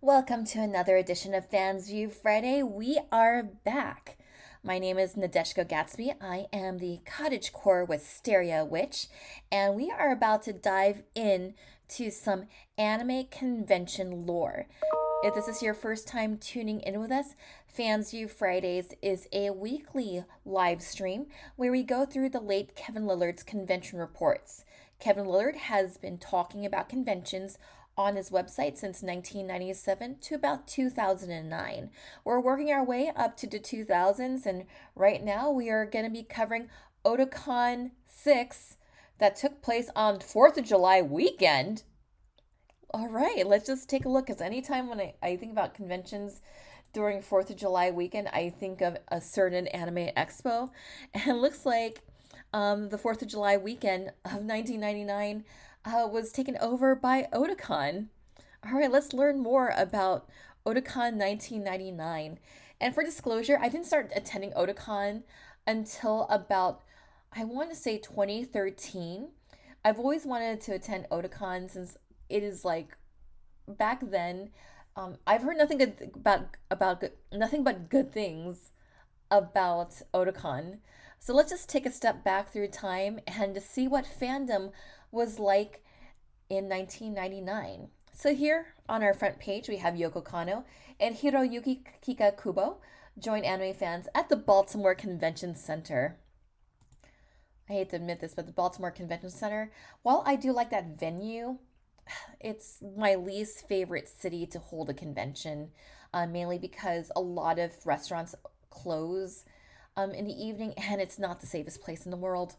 Welcome to another edition of Fansview Friday. We are back. My name is Nadeshiko Gatsby. I am the cottagecore wisteria witch, and we are about to dive in to some anime convention lore. If this is your first time tuning in with us, Fansview Fridays is a weekly live stream where we go through the late Kevin Lillard's convention reports. Kevin Lillard has been talking about conventions on his website since 1997 to about 2009. We're working our way up to the 2000s, and right now we are going to be covering Otakon 6 that took place on 4th of July weekend. All right, let's just take a look because anytime when I think about conventions during 4th of July weekend, I think of a certain anime expo. And it looks like the 4th of July weekend of 1999 was taken over by Otakon. All right, let's learn more about Otakon 1999. And for disclosure, I didn't start attending Otakon until about, I want to say 2013. I've always wanted to attend Otakon since it is like back then. I've heard nothing good about nothing but good things about Otakon. So let's just take a step back through time and to see what fandom was like in 1999. So here on our front page we have Yoko Kanno and Hiroyuki Kikakubo join anime fans at the Baltimore Convention Center. I hate to admit this, but the Baltimore Convention Center, while I do like that venue, it's my least favorite city to hold a convention, mainly because a lot of restaurants close in the evening and it's not the safest place in the world.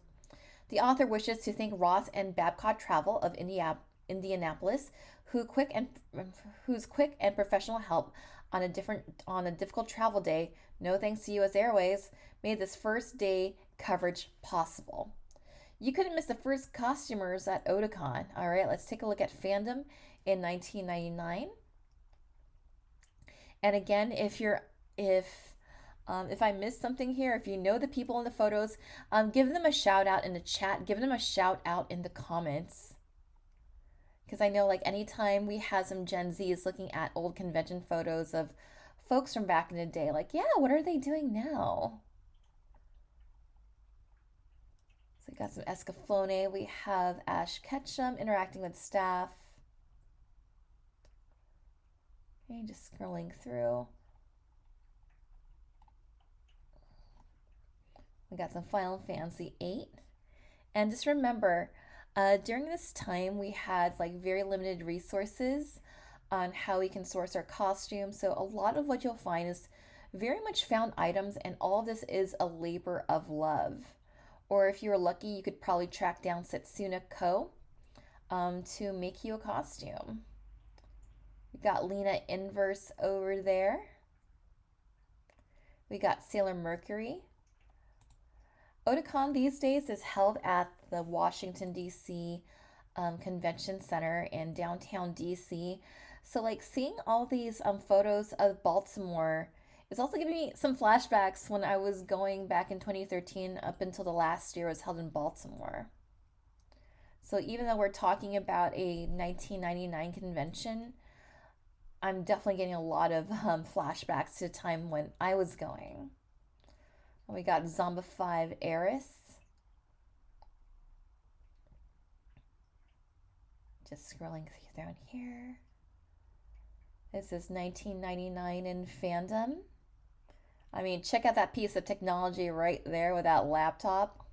The author wishes to thank Ross and Babcock Travel of Indianapolis, whose quick and professional help on a difficult travel day, no thanks to US Airways, made this first day coverage possible. You couldn't miss the first costumers at Otakon. All right, let's take a look at fandom in 1999. And again, if I missed something here, if you know the people in the photos, give them a shout out in the chat. Give them a shout out in the comments. Because I know, like, anytime we have some Gen Zs looking at old convention photos of folks from back in the day, like, yeah, what are they doing now? So we got some Escaflowne. We have Ash Ketchum interacting with staff. Okay, just scrolling through. We got some Final Fantasy VIII. And just remember, during this time, we had like very limited resources on how we can source our costumes. So a lot of what you'll find is very much found items, and all of this is a labor of love. Or if you're lucky, you could probably track down Setsuna Ko to make you a costume. We got Lena Inverse over there. We got Sailor Mercury. Otakon these days is held at the Washington, D.C. Convention Center in downtown D.C. So, like, seeing all these photos of Baltimore is also giving me some flashbacks when I was going back in 2013 up until the last year was held in Baltimore. So, even though we're talking about a 1999 convention, I'm definitely getting a lot of flashbacks to the time when I was going. We got Zombified Eris. Just scrolling down here. This is 1999 in fandom. I mean, check out that piece of technology right there with that laptop.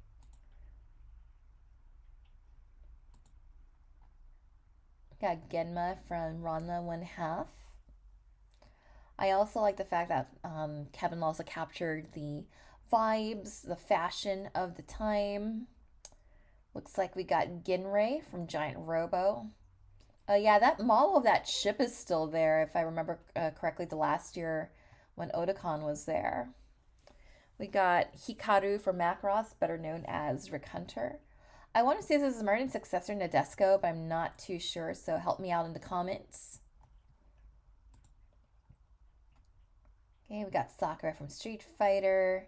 Got Genma from Ranma 1/2. I also like the fact that Kevin also captured the vibes, the fashion of the time. Looks like we got Ginray from Giant Robo. Yeah, that model of that ship is still there, if I remember correctly, the last year when Otakon was there. We got Hikaru from Macross, better known as Rick Hunter. I want to say this is Martin's successor, Nadeshiko, but I'm not too sure, so help me out in the comments. Okay, we got Sakura from Street Fighter.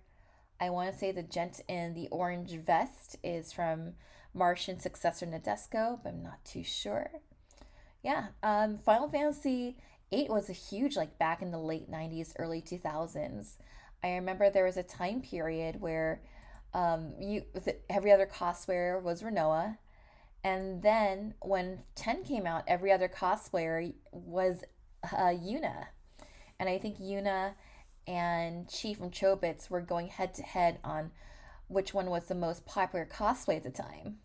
I want to say the gent in the orange vest is from Martian's successor Nadeshiko, but I'm not too sure. Yeah, Final Fantasy 8 was a huge, like back in the late 90s, early 2000s. I remember there was a time period where every other cosplayer was Renoa. And then when 10 came out, every other cosplayer was Yuna. And I think Yuna and Chi from Chobits were going head to head on which one was the most popular cosplay at the time.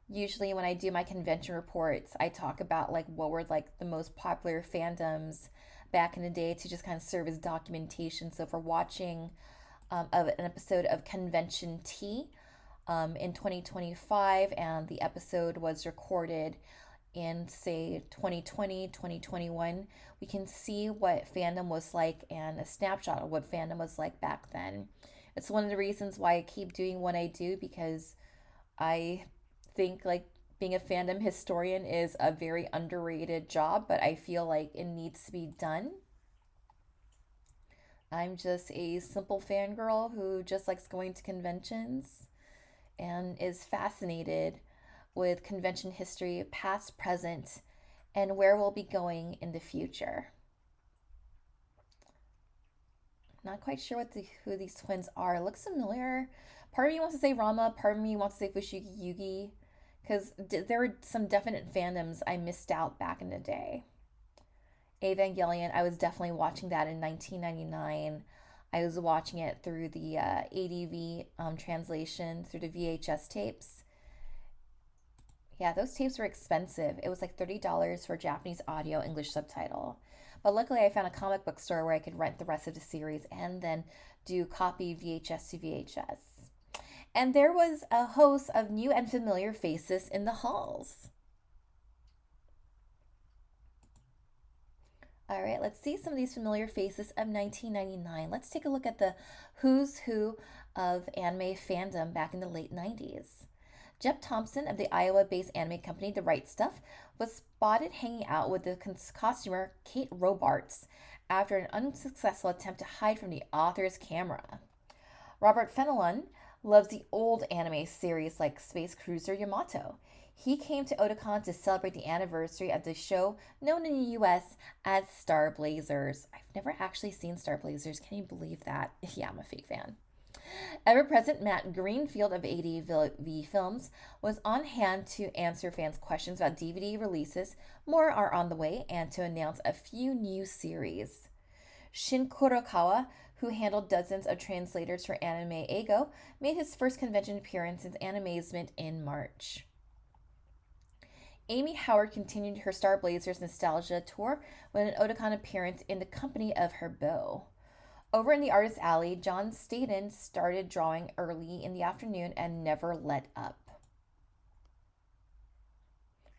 Usually when I do my convention reports, I talk about like what were like the most popular fandoms back in the day to just kind of serve as documentation. So if we're watching of an episode of Convention Tea in 2025 and the episode was recorded in say 2020, 2021, we can see what fandom was like and a snapshot of what fandom was like back then. It's one of the reasons why I keep doing what I do, because I think like being a fandom historian is a very underrated job, but I feel like it needs to be done. I'm just a simple fangirl who just likes going to conventions and is fascinated with convention history, past, present, and where we'll be going in the future. Not quite sure who these twins are. It looks familiar. Part of me wants to say Rama, part of me wants to say Fushigi Yugi, because there were some definite fandoms I missed out back in the day. Evangelion, I was definitely watching that in 1999. I was watching it through the ADV translation, through the VHS tapes. Yeah, those tapes were expensive. It was like $30 for Japanese audio, English subtitle. But luckily, I found a comic book store where I could rent the rest of the series and then do copy VHS to VHS. And there was a host of new and familiar faces in the halls. All right, let's see some of these familiar faces of 1999. Let's take a look at the who's who of anime fandom back in the late 90s. Jeb Thompson of the Iowa based anime company The Right Stuff was spotted hanging out with the costumer Kate Robarts after an unsuccessful attempt to hide from the author's camera. Robert Fenelon loves the old anime series like Space Cruiser Yamato. He came to Otakon to celebrate the anniversary of the show known in the US as Star Blazers. I've never actually seen Star Blazers. Can you believe that? Yeah, I'm a fake fan. Ever present Matt Greenfield of ADV Films was on hand to answer fans' questions about DVD releases, more are on the way, and to announce a few new series. Shin Kurokawa, who handled dozens of translators for Anime Ego, made his first convention appearance since Animazement in March. Amy Howard continued her Star Blazers nostalgia tour with an Otakon appearance in the company of her beau. Over in the Artist Alley, John Staden started drawing early in the afternoon and never let up.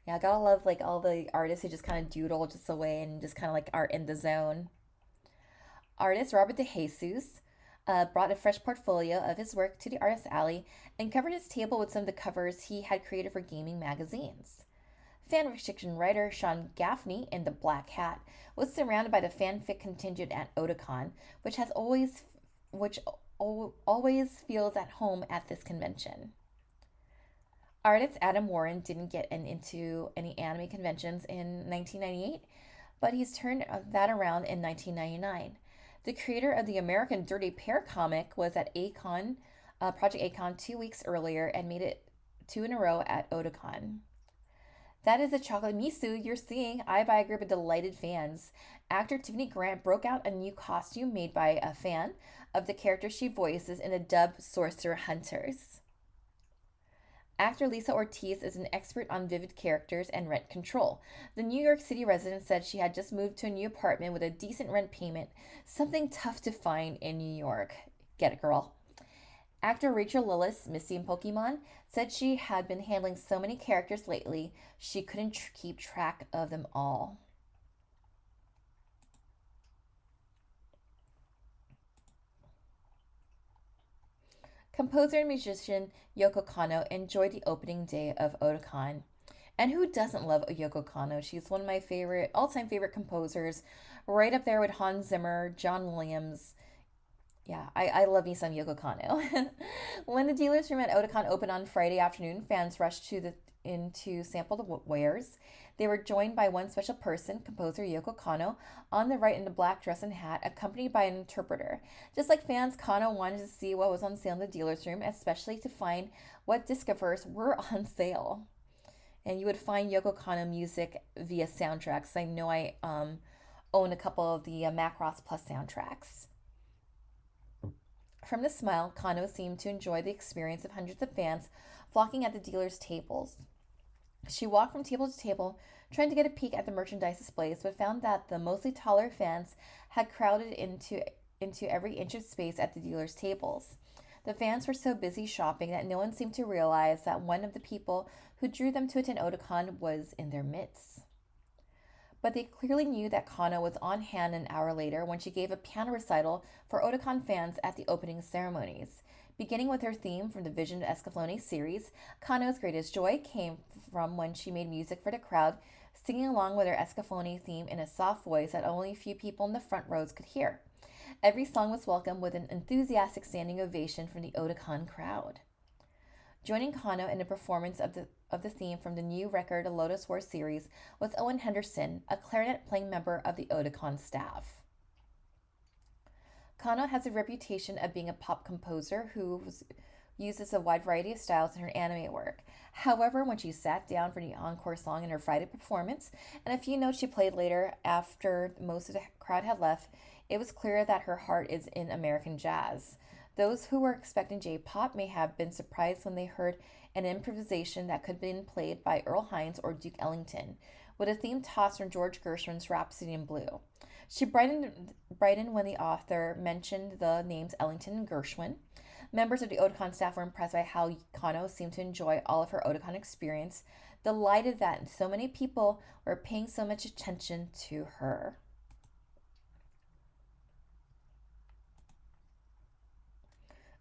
Yeah, I gotta love like all the artists who just kind of doodle just away and just kind of like are in the zone. Artist Robert DeJesus brought a fresh portfolio of his work to the Artist Alley and covered his table with some of the covers he had created for gaming magazines. Fan fiction writer Sean Gaffney in The Black Hat was surrounded by the fanfic contingent at Otakon, which always feels at home at this convention. Artist Adam Warren didn't get into any anime conventions in 1998, but he's turned that around in 1999. The creator of the American Dirty Pair comic was at Project Acon 2 weeks earlier and made it 2 in a row at Otakon. That is the chocolate misu you're seeing, eyed by a group of delighted fans. Actor Tiffany Grant broke out a new costume made by a fan of the character she voices in the dubbed Sorcerer Hunters. Actor Lisa Ortiz is an expert on vivid characters and rent control. The New York City resident said she had just moved to a new apartment with a decent rent payment, something tough to find in New York. Get it, girl. Actor Rachel Lillis, Misty in Pokemon, said she had been handling so many characters lately, she couldn't keep track of them all. Composer and musician Yoko Kanno enjoyed the opening day of Otakon. And who doesn't love Yoko Kanno? She's one of my all-time favorite composers, right up there with Hans Zimmer, John Williams. Yeah, I love me some Yoko Kanno. When the dealer's room at Otakon opened on Friday afternoon, fans rushed in to sample the wares. They were joined by one special person, composer Yoko Kanno, on the right in a black dress and hat, accompanied by an interpreter. Just like fans, Kanno wanted to see what was on sale in the dealer's room, especially to find what disc covers were on sale. And you would find Yoko Kanno music via soundtracks. I know I own a couple of the Macross Plus soundtracks. From the smile, Kanno seemed to enjoy the experience of hundreds of fans flocking at the dealer's tables. She walked from table to table, trying to get a peek at the merchandise displays, but found that the mostly taller fans had crowded into every inch of space at the dealer's tables. The fans were so busy shopping that no one seemed to realize that one of the people who drew them to attend Otakon was in their midst. But they clearly knew that Kanno was on hand an hour later when she gave a piano recital for Otakon fans at the opening ceremonies. Beginning with her theme from the Vision of Escaflowne series, Kanno's greatest joy came from when she made music for the crowd, singing along with her Escaflowne theme in a soft voice that only a few people in the front rows could hear. Every song was welcomed with an enthusiastic standing ovation from the Otakon crowd. Joining Kanno in a performance of the theme from the new record Lotus War series was Owen Henderson, a clarinet-playing member of the Otakon staff. Kanno has a reputation of being a pop composer who uses a wide variety of styles in her anime work. However, when she sat down for the encore song in her Friday performance, and a few notes she played later after most of the crowd had left, it was clear that her heart is in American jazz. Those who were expecting J-pop may have been surprised when they heard an improvisation that could have been played by Earl Hines or Duke Ellington, with a theme tossed from George Gershwin's Rhapsody in Blue. She brightened when the author mentioned the names Ellington and Gershwin. Members of the Otakon staff were impressed by how Kanno seemed to enjoy all of her Otakon experience, delighted that so many people were paying so much attention to her.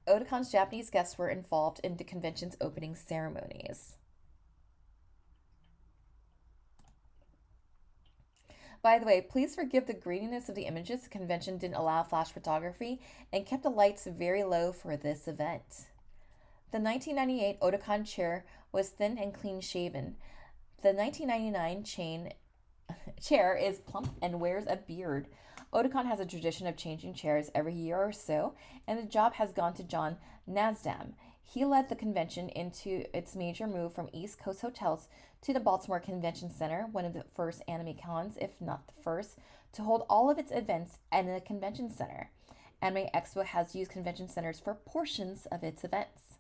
Otakon's Japanese guests were involved in the convention's opening ceremonies. By the way, please forgive the graininess of the images. The convention didn't allow flash photography and kept the lights very low for this event. The 1998 Otakon chair was thin and clean-shaven. The 1999 chair is plump and wears a beard. Otakon has a tradition of changing chairs every year or so, and the job has gone to John Nasdam. He led the convention into its major move from East Coast hotels to the Baltimore Convention Center, one of the first anime cons, if not the first, to hold all of its events in a convention center. Anime Expo has used convention centers for portions of its events.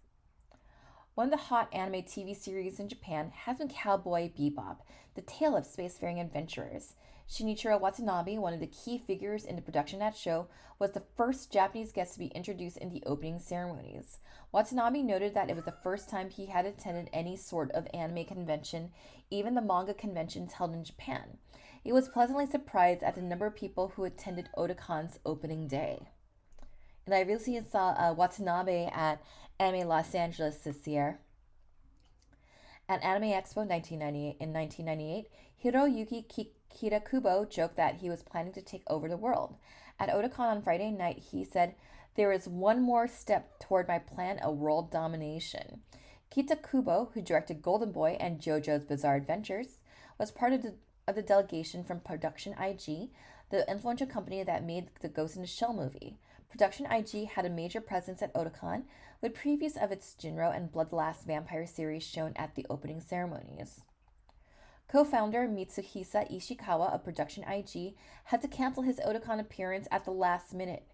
One of the hot anime TV series in Japan has been Cowboy Bebop, the tale of spacefaring adventurers. Shinichiro Watanabe, one of the key figures in the production of that show, was the first Japanese guest to be introduced in the opening ceremonies. Watanabe noted that it was the first time he had attended any sort of anime convention, even the manga conventions held in Japan. He was pleasantly surprised at the number of people who attended Otakon's opening day. And I recently saw Watanabe at Anime Los Angeles this year. At Anime Expo 1998, Hiroyuki Kitakubo joked that he was planning to take over the world. At Otakon on Friday night, he said, "There is one more step toward my plan of world domination." Kitakubo, who directed Golden Boy and JoJo's Bizarre Adventures, was part of the delegation from Production IG, the influential company that made the Ghost in the Shell movie. Production IG had a major presence at Otakon, with previews of its Jinro and Bloodlust vampire series shown at the opening ceremonies. Co-founder Mitsuhisa Ishikawa of Production IG had to cancel his Otakon appearance at the last minute.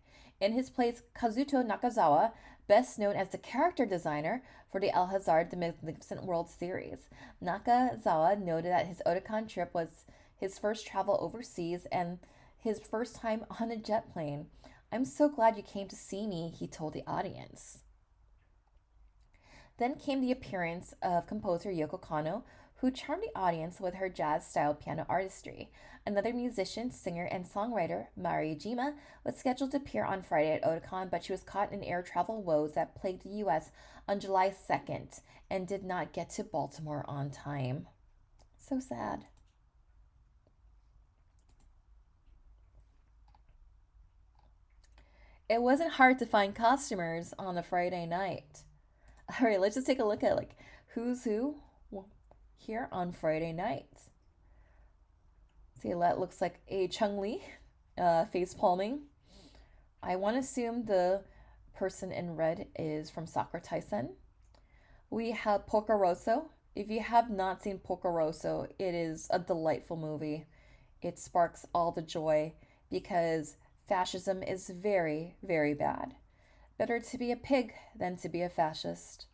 In his place, Kazuto Nakazawa, best known as the character designer for the Alhazard The Magnificent World series. Nakazawa noted that his Otakon trip was his first travel overseas and his first time on a jet plane. "I'm so glad you came to see me," he told the audience. Then came the appearance of composer Yoko Kanno, who charmed the audience with her jazz-style piano artistry. Another musician, singer, and songwriter, Mari Jima, was scheduled to appear on Friday at Otakon, but she was caught in air travel woes that plagued the U.S. on July 2nd and did not get to Baltimore on time. So sad. It wasn't hard to find customers on a Friday night. All right, let's just take a look at who's who here on Friday night. See, that looks like a Chun-Li face palming. I want to assume the person in red is from Sakura Taisen. We have Pocoroso. If you have not seen Pocoroso, it is a delightful movie. It sparks all the joy because fascism is very, very bad. Better to be a pig than to be a fascist.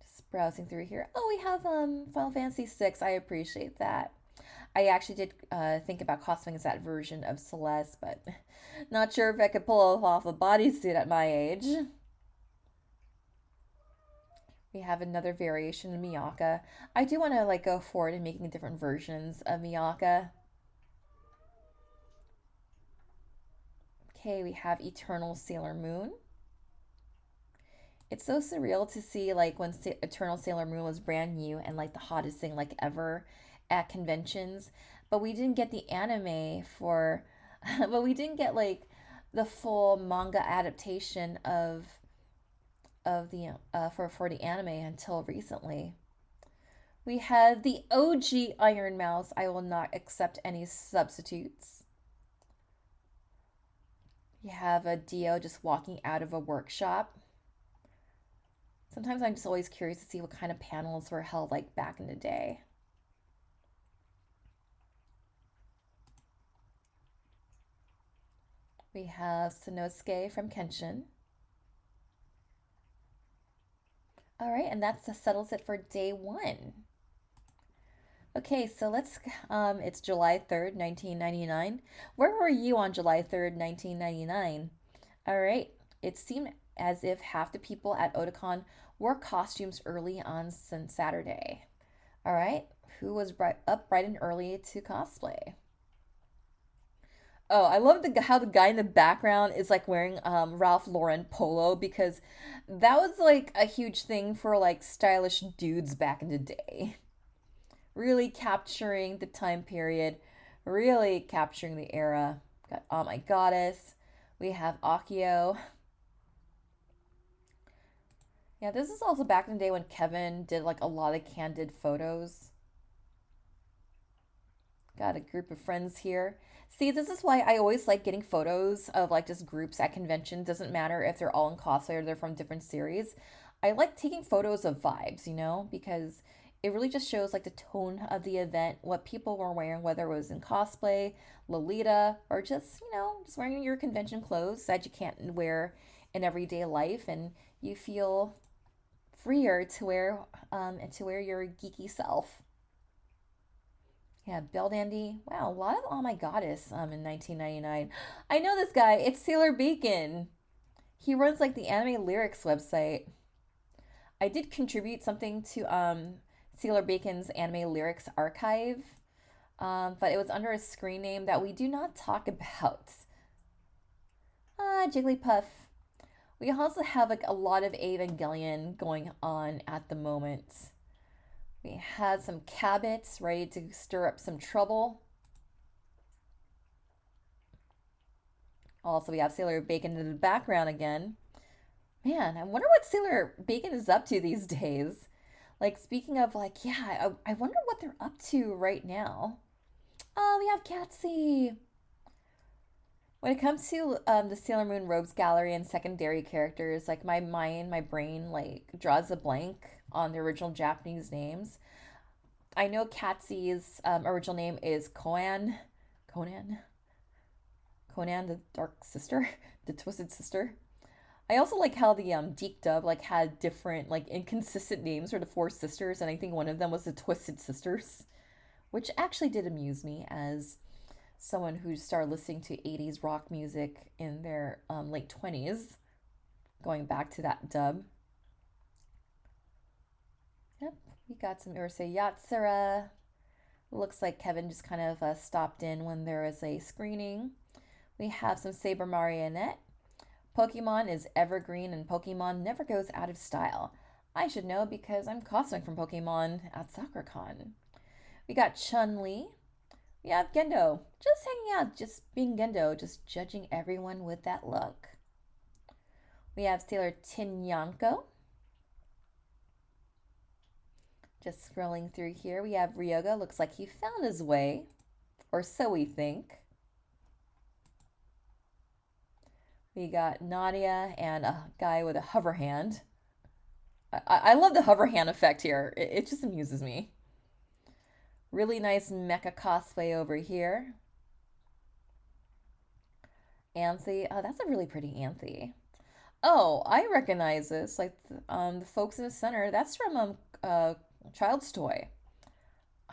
Just browsing through here. Oh, we have Final Fantasy VI. I appreciate that. I actually did think about cosplaying as that version of Celeste, but not sure if I could pull off a bodysuit at my age. We have another variation of Miyaka. I do want to like go forward and making different versions of Miyaka. Okay, we have Eternal Sailor Moon. It's so surreal to see like when Eternal Sailor Moon was brand new and like the hottest thing like ever at conventions, but we didn't get the anime for, but we didn't get like the full manga adaptation of the for the anime until recently. We have the OG Iron Mouse. I will not accept any substitutes. You have a Dio just walking out of a workshop. Sometimes I'm just always curious to see what kind of panels were held like back in the day. We have Sanosuke from Kenshin. All right, and that settles it for day one. Okay, so it's July 3rd, 1999. Where were you on July 3rd, 1999? All right, it seemed as if half the people at Otakon wore costumes early on Saturday. All right, who was up bright and early to cosplay? Oh, I love how the guy in the background is like wearing Ralph Lauren polo because that was like a huge thing for like stylish dudes back in the day. Really capturing the time period, really capturing the era. Got Oh My Goddess. We have Akio. Yeah, this is also back in the day when Kevin did like a lot of candid photos. Got a group of friends here. See, this is why I always like getting photos of like just groups at convention. Doesn't matter if they're all in cosplay or they're from different series. I like taking photos of vibes, because it really just shows like the tone of the event, what people were wearing, whether it was in cosplay, Lolita, or just wearing your convention clothes that you can't wear in everyday life, and you feel freer to wear and to wear your geeky self. Yeah, Belle Dandy. Wow, a lot of Oh My Goddess in 1999. I know this guy. It's Sailor Bacon. He runs like the anime lyrics website. I did contribute something to Sailor Bacon's anime lyrics archive, but it was under a screen name that we do not talk about. Jigglypuff. We also have like a lot of Evangelion going on at the moment. We had some Cabots ready to stir up some trouble. Also, we have Sailor Bacon in the background again. Man, I wonder what Sailor Bacon is up to these days. Like, speaking of, like, yeah, I wonder what they're up to right now. Oh, we have Gatsby. When it comes to the Sailor Moon Robes Gallery and secondary characters, like, my brain, like, draws a blank on the original Japanese names. I know Katsy's original name is Conan, the Dark Sister, the Twisted Sister. I also like how the Deke dub like had different like inconsistent names for the four sisters, and I think one of them was the Twisted Sisters, which actually did amuse me as someone who started listening to 80s rock music in their late 20s, going back to that dub. Yep, we got some Urusei Yatsura. Looks like Kevin just kind of stopped in when there was a screening. We have some Saber Marionette. Pokemon is evergreen and Pokemon never goes out of style. I should know because I'm cosplaying from Pokemon at SakuraCon. We got Chun-Li. We have Gendo. Just hanging out, just being Gendo, just judging everyone with that look. We have Sailor Tinyanko. Just scrolling through here, we have Ryoga. Looks like he found his way, or so we think. We got Nadia and a guy with a hover hand. I love the hover hand effect here. It just amuses me. Really nice mecha cosplay over here. Anthe. Oh, that's a really pretty Anthe. Oh, I recognize this. Like the folks in the center. That's from Child's Toy.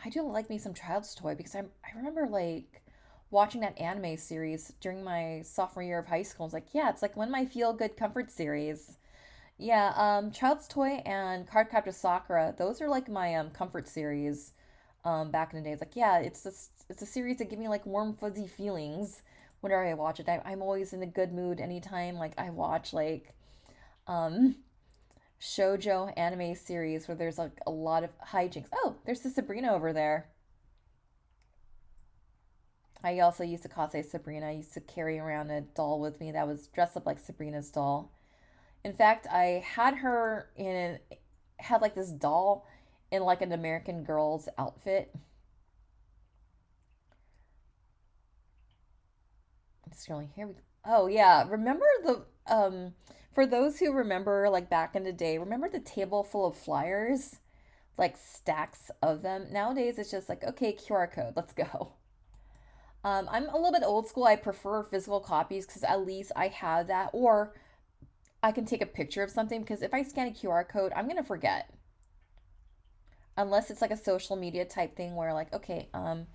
I do like me some Child's Toy because I remember like watching that anime series during my sophomore year of high school. It's like, yeah, it's like one of my feel good comfort series. Yeah, Child's Toy and Cardcaptor Sakura, those are like my comfort series back in the day. It's like, yeah, it's a series that give me like warm fuzzy feelings whenever I watch it. I'm always in a good mood anytime like I watch like um shoujo anime series where there's like a lot of hijinks. Oh, there's the Sabrina over there. I also used to cosplay Sabrina. I used to carry around a doll with me that was dressed up like Sabrina's doll. In fact, I had her in had like this doll in like an American Girl's outfit. Scrolling here. Oh yeah, remember the for those who remember like back in the day, remember the table full of flyers? Like stacks of them. Nowadays it's just like, okay, QR code, let's go. I'm a little bit old school. I prefer physical copies because at least I have that, or I can take a picture of something because if I scan a QR code, I'm gonna forget. Unless it's like a social media type thing where like, okay, scan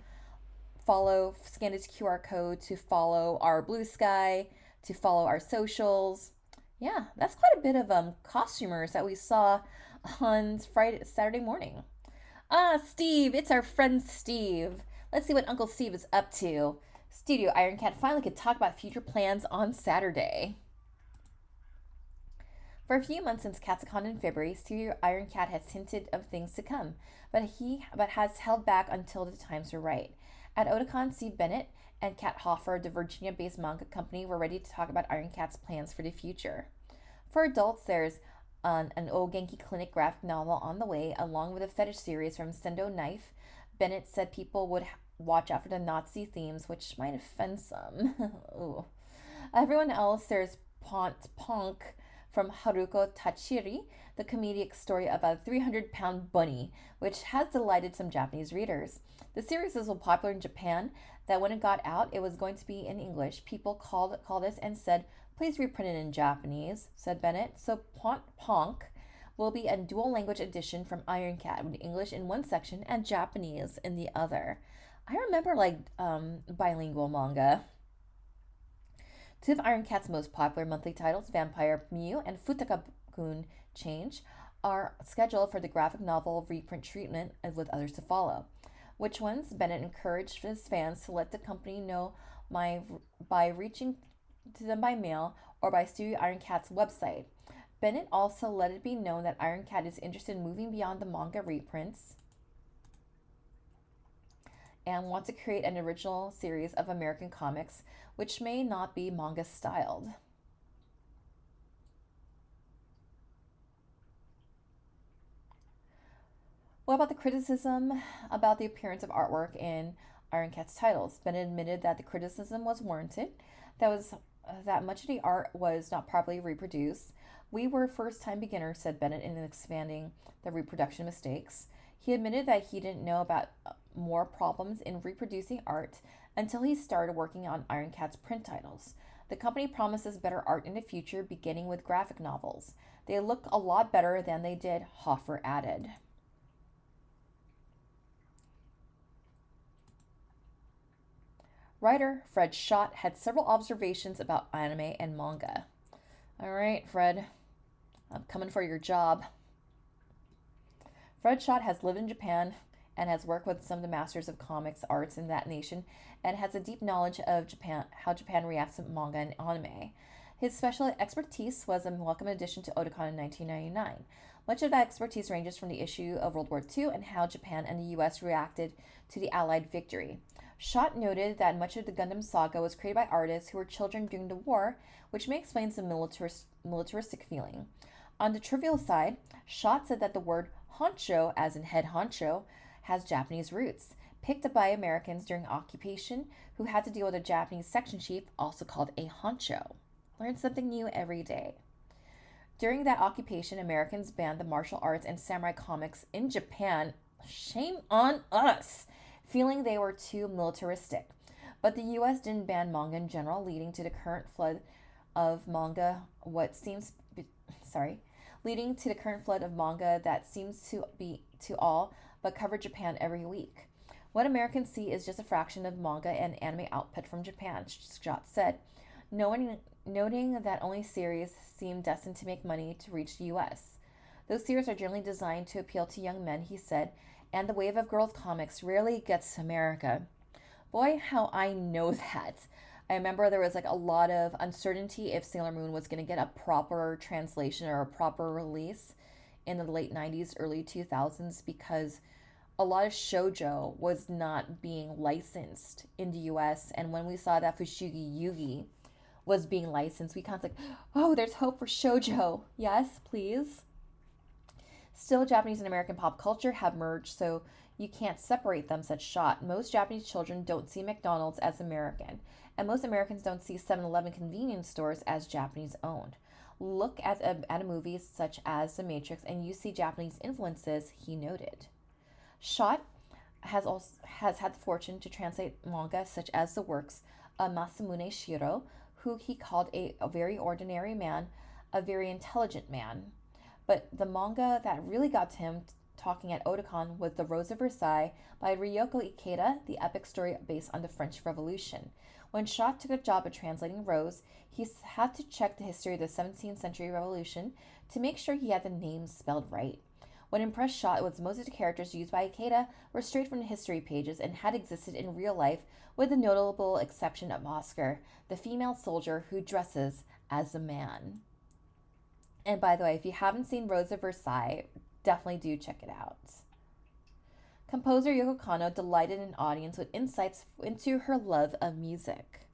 this QR code to follow our Blue Sky, to follow our socials. Yeah, that's quite a bit of costumers that we saw on Saturday morning. Ah, Steve, it's our friend Steve. Let's see what Uncle Steve is up to. Studio Iron Cat finally could talk about future plans on Saturday. For a few months since Katsukon in February, Studio Iron Cat has hinted of things to come, but has held back until the times were right. At Otakon, Steve Bennett and Kat Hoffer, the Virginia-based manga company, were ready to talk about Iron Cat's plans for the future. For adults, there's an O Genki Clinic graphic novel on the way, along with a fetish series from Sendo Knife. Bennett said people would watch out for the Nazi themes, which might offend some. Ooh. Everyone else, there's Punk from Haruko Tachiri, the comedic story about a 300-pound bunny, which has delighted some Japanese readers. The series is so popular in Japan that when it got out, it was going to be in English. People called us and said, please reprint it in Japanese, said Bennett. So Ponk will be a dual language edition from Iron Cat with English in one section and Japanese in the other. I remember like bilingual manga. Two of Iron Cat's most popular monthly titles, Vampire Mew and Futaka-kun Change, are scheduled for the graphic novel reprint treatment, with others to follow. Which ones? Bennett encouraged his fans to let the company know by reaching to them by mail or by Studio Iron Cat's website. Bennett also let it be known that Iron Cat is interested in moving beyond the manga reprints and wants to create an original series of American comics which may not be manga styled. What about the criticism about the appearance of artwork in Iron Cat's titles? Bennett admitted that the criticism was warranted. That much of the art was not properly reproduced. We were first-time beginners, said Bennett, in expanding the reproduction mistakes. He admitted that he didn't know about more problems in reproducing art until he started working on Iron Cat's print titles. The company promises better art in the future, beginning with graphic novels. They look a lot better than they did, Hoffer added. Writer Fred Schott had several observations about anime and manga. All right, Fred, I'm coming for your job. Fred Schott has lived in Japan and has worked with some of the masters of comics arts in that nation and has a deep knowledge of how Japan reacts to manga and anime. His special expertise was a welcome addition to Otakon in 1999. Much of that expertise ranges from the issue of World War II and how Japan and the US reacted to the Allied victory. Schott noted that much of the Gundam saga was created by artists who were children during the war, which may explain the militaristic feeling. On the trivial side, Schott said that the word Honcho, as in head honcho, has Japanese roots, picked up by Americans during occupation who had to deal with a Japanese section chief, also called a honcho. Learn something new every day. During that occupation, Americans banned the martial arts and samurai comics in Japan. Shame on us, feeling they were too militaristic. But the US didn't ban manga in general, leading to the current flood of manga leading to the current flood of manga that seems to be to all but cover Japan every week. What Americans see is just a fraction of manga and anime output from Japan, Scott said, noting that only series seem destined to make money to reach the US. Those series are generally designed to appeal to young men, he said, and the wave of girls' comics rarely gets to America. Boy, how I know that. I remember there was like a lot of uncertainty if Sailor Moon was going to get a proper translation or a proper release in the late 90s, early 2000s, because a lot of shoujo was not being licensed in the US. And when we saw that Fushigi Yugi was being licensed, we kind of like, oh, there's hope for shoujo. Yes, please. Still, Japanese and American pop culture have merged, so you can't separate them, said Schott. Most Japanese children don't see McDonald's as American, and most Americans don't see 7-Eleven convenience stores as Japanese owned. Look at a movie such as The Matrix and you see Japanese influences, he noted. Schott has had the fortune to translate manga such as the works of Masamune Shirow, who he called a very ordinary man, a very intelligent man. But the manga that really got to him talking at Otakon was The Rose of Versailles by Ryoko Ikeda, the epic story based on the French Revolution. When Schott took a job of translating Rose, he had to check the history of the 17th century revolution to make sure he had the names spelled right. What impressed Schott was most of the characters used by Ikeda were straight from the history pages and had existed in real life, with the notable exception of Oscar, the female soldier who dresses as a man. And by the way, if you haven't seen Rose of Versailles, definitely do check it out. Composer Yoko Kanno delighted an audience with insights into her love of music.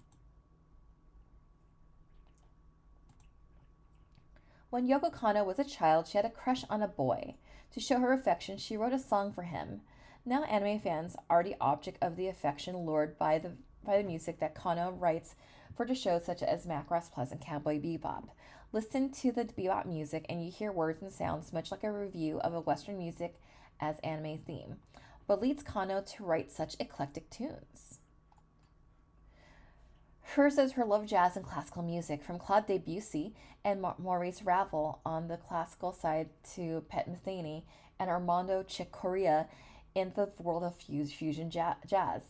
When Yoko Kanno was a child, she had a crush on a boy. To show her affection, she wrote a song for him. Now anime fans are the object of the affection lured by the music that Kanno writes for the shows such as Macross Plus and Cowboy Bebop. Listen to the bebop music and you hear words and sounds much like a review of a Western music as anime theme. What leads Kanno to write such eclectic tunes? Hers is her love of jazz and classical music, from Claude Debussy and Maurice Ravel on the classical side to Pet Metheny and Armando Chick-Corea in the world of fusion jazz.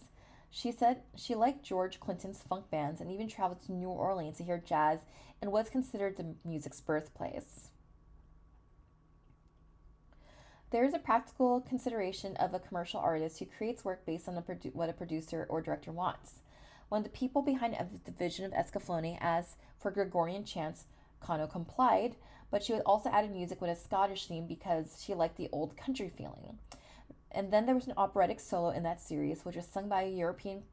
She said she liked George Clinton's funk bands and even traveled to New Orleans to hear jazz in what's considered the music's birthplace. There is a practical consideration of a commercial artist who creates work based on what a producer or director wants. When the people behind the vision of Escaflowne, as for Gregorian chants, Kanno complied, but she would also add music with a Scottish theme because she liked the old country feeling. And then there was an operatic solo in that series, which was sung by a European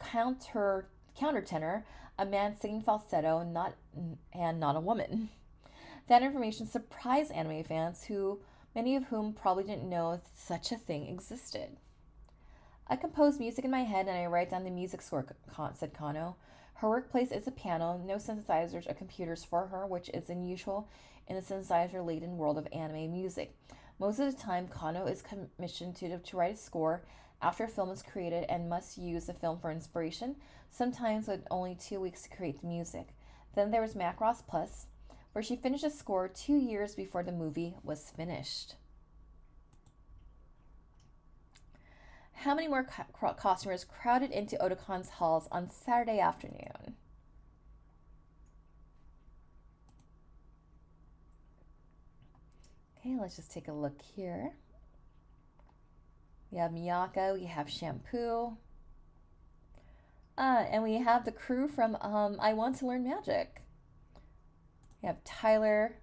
countertenor, a man singing falsetto, not a woman. That information surprised anime fans, many of whom probably didn't know such a thing existed. I compose music in my head and I write down the music score, said Kanno. Her workplace is a piano, no synthesizers or computers for her, which is unusual in the synthesizer-laden world of anime music. Most of the time, Kanno is commissioned to write a score after a film is created and must use the film for inspiration, sometimes with only 2 weeks to create the music. Then there was Macross Plus, where she finished a score 2 years before the movie was finished. How many more costumers crowded into Otakon's halls on Saturday afternoon? Okay, let's just take a look here. We have Miyako, we have Shampoo, and we have the crew from I Want to Learn Magic. We have Tyler.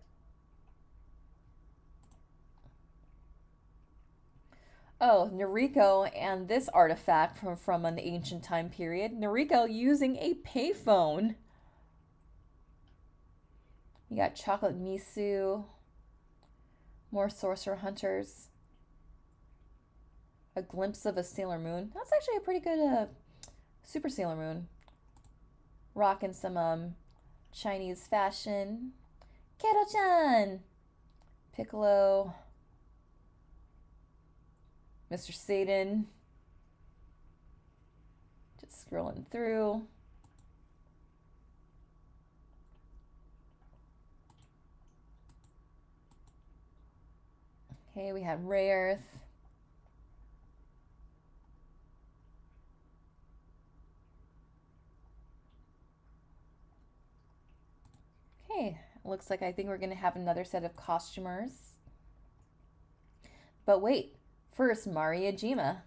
Oh, Noriko and this artifact from an ancient time period. Noriko using a payphone. You got Chocolate Misu, More Sorcerer Hunters. A glimpse of a Sailor Moon. That's actually a pretty good Super Sailor Moon. Rocking some Chinese fashion. Kero-chan! Piccolo. Mr. Satan. Just scrolling through. Okay, we have Ray Earth. Okay, looks like I think we're going to have another set of costumers. But wait, first, Mariajima.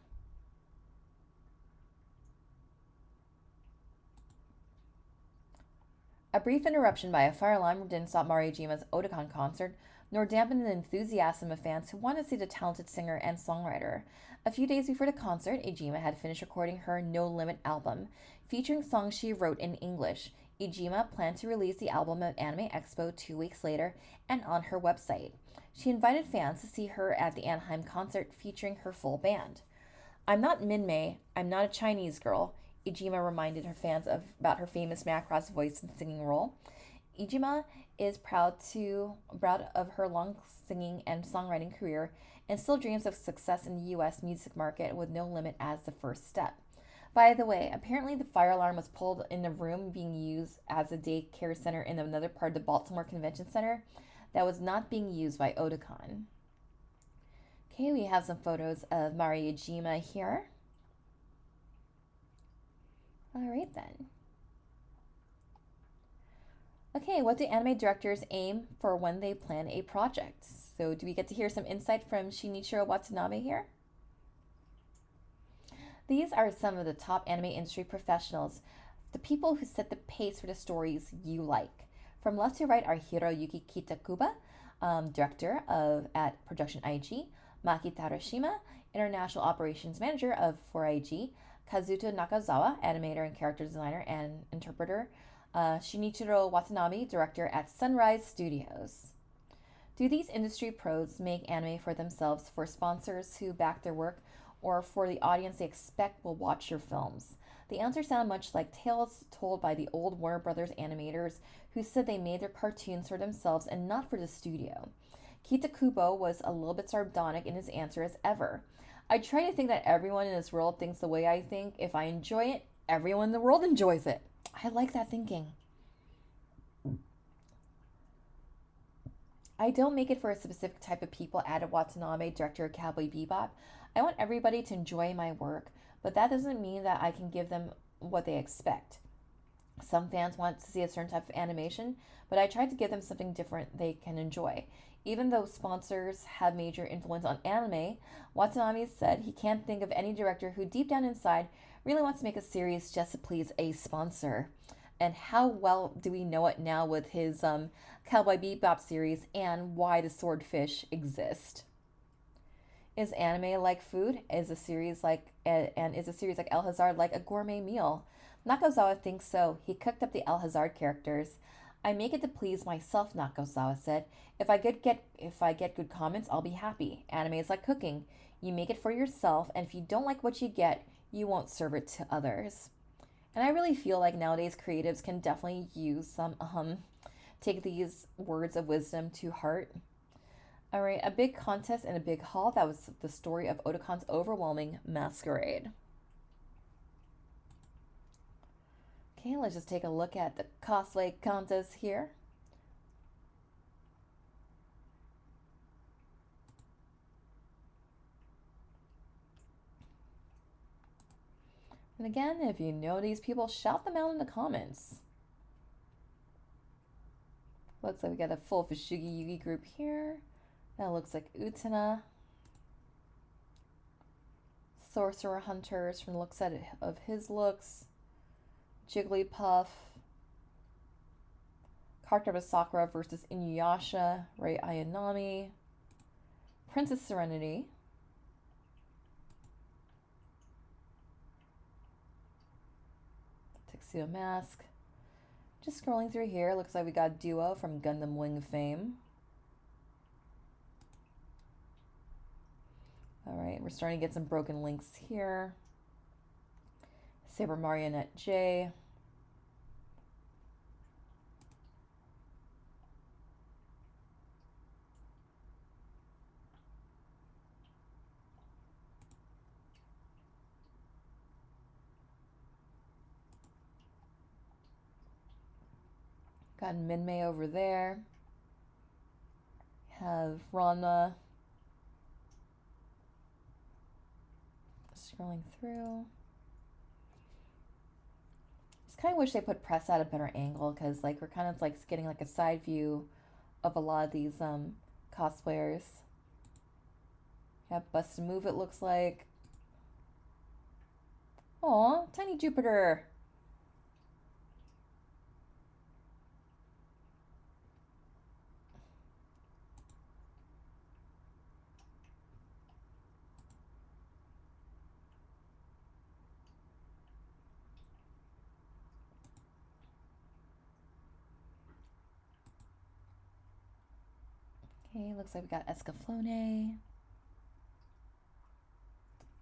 A brief interruption by a fire alarm didn't stop Mariajima's Otakon concert, nor dampen the enthusiasm of fans who wanted to see the talented singer and songwriter. A few days before the concert, Ejima had finished recording her No Limit album, featuring songs she wrote in English. Ejima planned to release the album at Anime Expo 2 weeks later and on her website. She invited fans to see her at the Anaheim concert featuring her full band. I'm not Minmay, I'm not a Chinese girl, Ijima reminded her fans about her famous Macross voice and singing role. Ijima is proud of her long singing and songwriting career and still dreams of success in the US music market with No Limit as the first step. By the way, apparently the fire alarm was pulled in a room being used as a daycare center in another part of the Baltimore Convention Center that was not being used by Otakon. Okay, we have some photos of Mariajima here. All right then. Okay, what do anime directors aim for when they plan a project? So do we get to hear some insight from Shinichiro Watanabe here? These are some of the top anime industry professionals, the people who set the pace for the stories you like. From left to right are Hiroyuki Kitakuba, director at Production IG, Maki Tarushima, International Operations Manager of 4IG, Kazuto Nakazawa, animator and character designer and interpreter, Shinichiro Watanabe, director at Sunrise Studios. Do these industry pros make anime for themselves, for sponsors who back their work, or for the audience they expect will watch your films? The answers sound much like tales told by the old Warner Brothers animators who said they made their cartoons for themselves and not for the studio. Kitakubo was a little bit sardonic in his answer as ever. I try to think that everyone in this world thinks the way I think. If I enjoy it, everyone in the world enjoys it. I like that thinking. I don't make it for a specific type of people, added Watanabe, director of Cowboy Bebop. I want everybody to enjoy my work, but that doesn't mean that I can give them what they expect. Some fans want to see a certain type of animation, but I try to give them something different they can enjoy. Even though sponsors have major influence on anime, Watanabe said he can't think of any director who deep down inside really wants to make a series just to please a sponsor. And how well do we know it now with his Cowboy Bebop series and why the swordfish exist? Is anime like food? Is a series like El Hazard like a gourmet meal? Nakazawa thinks so. He cooked up the El Hazard characters. I make it to please myself, Nakazawa said. If I get good comments, I'll be happy. Anime is like cooking. You make it for yourself, and if you don't like what you get, you won't serve it to others. And I really feel like nowadays creatives can definitely use some take these words of wisdom to heart. All right, a big contest and a big haul. That was the story of Otakon's overwhelming masquerade. Okay, let's just take a look at the cosplay contest here. And again, if you know these people, shout them out in the comments. Looks like we got a full Fushigi Yugi group here. That looks like Utena. Sorcerer Hunters from the looks of his looks. Jigglypuff. Card Sakura versus Inuyasha. Rei Ayanami. Princess Serenity. Tuxedo Mask. Just scrolling through here, looks like we got Duo from Gundam Wing fame. All right, we're starting to get some broken links here. Saber Marionette J. Got Minmay over there. Have Ranma. Scrolling through. Just kind of wish they put press at a better angle because like we're kind of like getting like a side view of a lot of these cosplayers. Yeah, Bust a Move it looks like. Aw, Tiny Jupiter. Okay, looks like we got Escaflowne.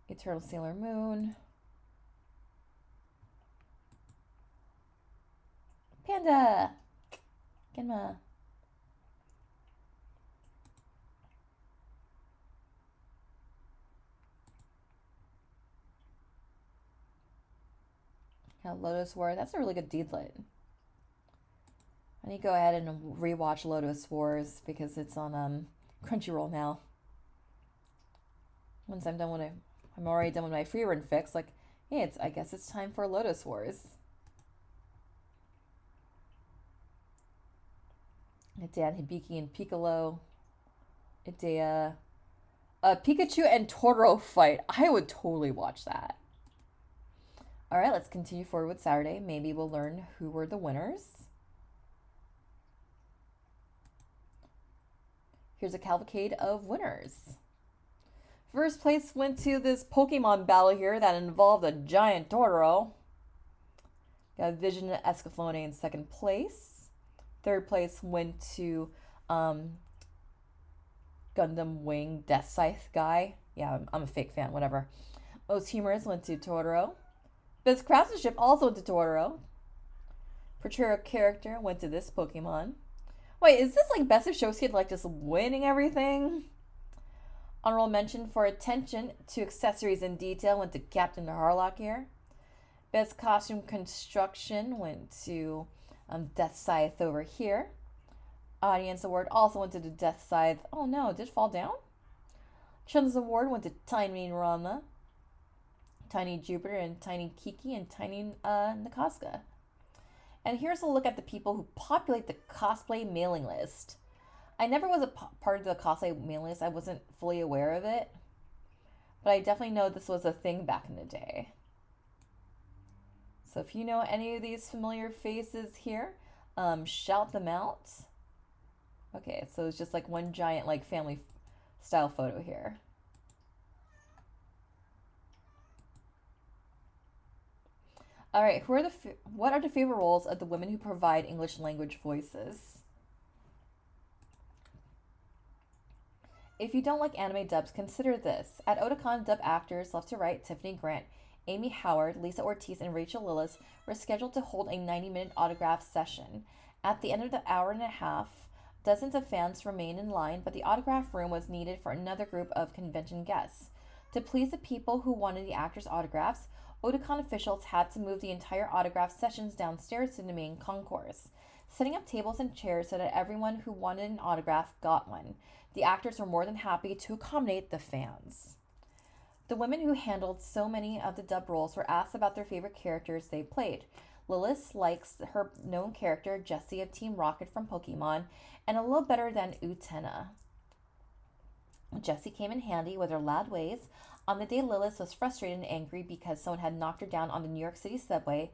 Eternal Sailor Moon. Panda! Genma. Yeah, Lotus War. That's a really good deedlit. I need to go ahead and rewatch Lotus Wars because it's on Crunchyroll now. Once I'm done with it, I'm already done with my free run fix. Like, hey, I guess it's time for Lotus Wars. Dan Hibiki and Piccolo. Idea. Pikachu and Totoro fight. I would totally watch that. All right, let's continue forward with Saturday. Maybe we'll learn who were the winners. Here's a cavalcade of winners. First place went to this Pokemon battle here that involved a giant Totoro. Got Vision and Escaflowne in second place. Third place went to Gundam Wing Death Scythe guy. Yeah, I'm a fake fan, whatever. Most humorous went to Totoro. Best craftsmanship also went to Totoro. Portrayal character went to this Pokemon. Wait, is this like Best of Showskid like just winning everything? Honorable mention for attention to accessories and detail went to Captain Harlock here. Best costume construction went to Death Scythe over here. Audience award also went to the Death Scythe. Oh no, did it fall down? Chun's award went to Tiny Ranma, Tiny Jupiter, and Tiny Kiki, and Tiny Nakaska. And here's a look at the people who populate the cosplay mailing list. I never was a part of the cosplay mailing list. I wasn't fully aware of it. But I definitely know this was a thing back in the day. So if you know any of these familiar faces here, shout them out. Okay, so it's just like one giant like family style photo here. All right, what are the favorite roles of the women who provide English language voices? If you don't like anime dubs, consider this. At Otakon, dub actors left to right, Tiffany Grant, Amy Howard, Lisa Ortiz, and Rachel Lillis were scheduled to hold a 90-minute autograph session. At the end of the hour and a half, dozens of fans remained in line, but the autograph room was needed for another group of convention guests. To please the people who wanted the actors' autographs, Otakon officials had to move the entire autograph sessions downstairs to the main concourse, setting up tables and chairs so that everyone who wanted an autograph got one. The actors were more than happy to accommodate the fans. The women who handled so many of the dub roles were asked about their favorite characters they played. Lilith likes her known character, Jessie of Team Rocket from Pokemon, and a little better than Utena. Jessie came in handy with her loud ways. On the day Lilith was frustrated and angry because someone had knocked her down on the New York City subway,